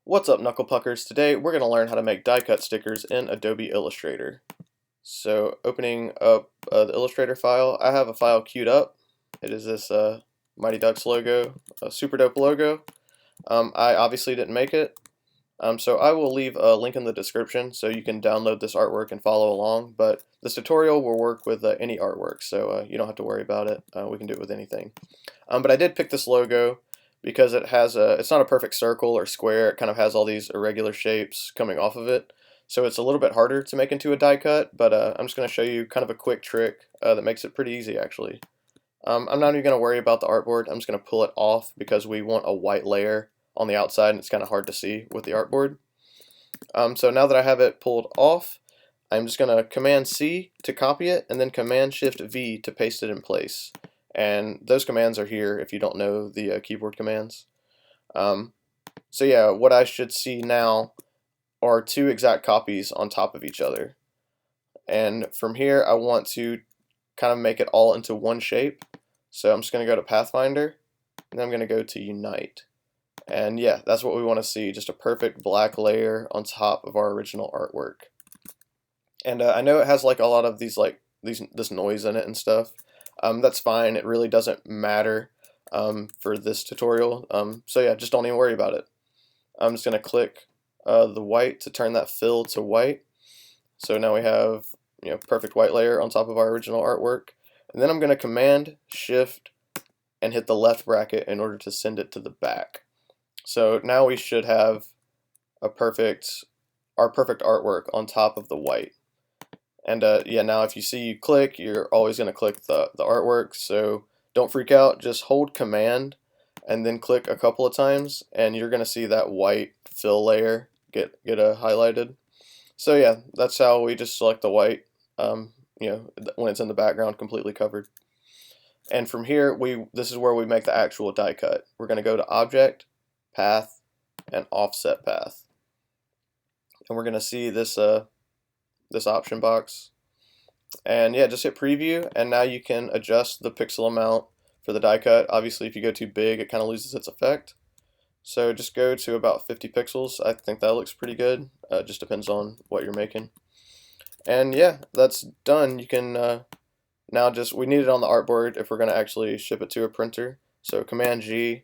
What's up, Knuckle Puckers? Today we're going to learn how to make die cut stickers in Adobe Illustrator. So opening up the Illustrator file, I have a file queued up. It is this Mighty Ducks logo, a super dope logo. I obviously didn't make it, so I will leave a link in the description so you can download this artwork and follow along. But this tutorial will work with any artwork, so you don't have to worry about it. We can do it with anything. But I did pick this logo because it's not a perfect circle or square. It kind of has all these irregular shapes coming off of it. So it's a little bit harder to make into a die cut, but I'm just going to show you kind of a quick trick that makes it pretty easy actually. I'm not even going to worry about the artboard. I'm just going to pull it off because we want a white layer on the outside and it's kind of hard to see with the artboard. So now that I have it pulled off, I'm just going to Command C to copy it and then Command Shift V to paste it in place. And those commands are here if you don't know the keyboard commands. So yeah, what I should see now are two exact copies on top of each other. And from here I want to kind of make it all into one shape. So I'm just going to go to Pathfinder and then I'm going to go to Unite. And yeah, that's what we want to see, just a perfect black layer on top of our original artwork. And I know it has like a lot of this noise in it and stuff. That's fine. It really doesn't matter for this tutorial. So yeah, just don't even worry about it. I'm just going to click the white to turn that fill to white. So now we have perfect white layer on top of our original artwork. And then I'm going to Command Shift and hit the left bracket in order to send it to the back. So now we should have our perfect artwork on top of the white. And yeah, now if you see you click, you're always going to click the artwork. So don't freak out. Just hold Command and then click a couple of times, and you're going to see that white fill layer get highlighted. So yeah, that's how we just select the white. When it's in the background, completely covered. And from here, this is where we make the actual die cut. We're going to go to Object, Path, and Offset Path, and we're going to see this this option box. And yeah, just hit preview, and now you can adjust the pixel amount for the die cut. Obviously, if you go too big, it kind of loses its effect. So just go to about 50 pixels. I think that looks pretty good. Just depends on what you're making. And yeah, that's done. You can now we need it on the artboard if we're going to actually ship it to a printer. So Command G,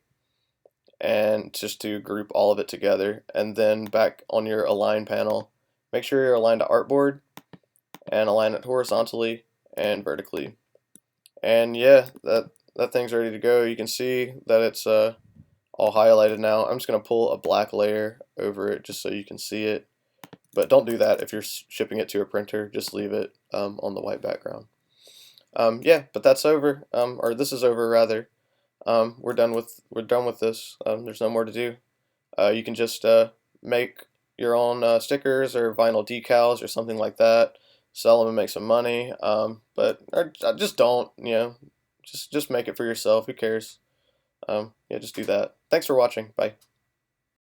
and just to group all of it together. And then back on your Align panel, make sure you're aligned to artboard and align it horizontally and vertically. And yeah, that thing's ready to go. You can see that it's all highlighted now. I'm just going to pull a black layer over it just so you can see it. But don't do that if you're shipping it to a printer. Just leave it on the white background. Yeah, but that's over, or this is over rather. We're done with this. There's no more to do. You can just make your own stickers or vinyl decals or something like that. Sell them and make some money. But just don't. Just make it for yourself. Who cares? Yeah, just do that. Thanks for watching. Bye.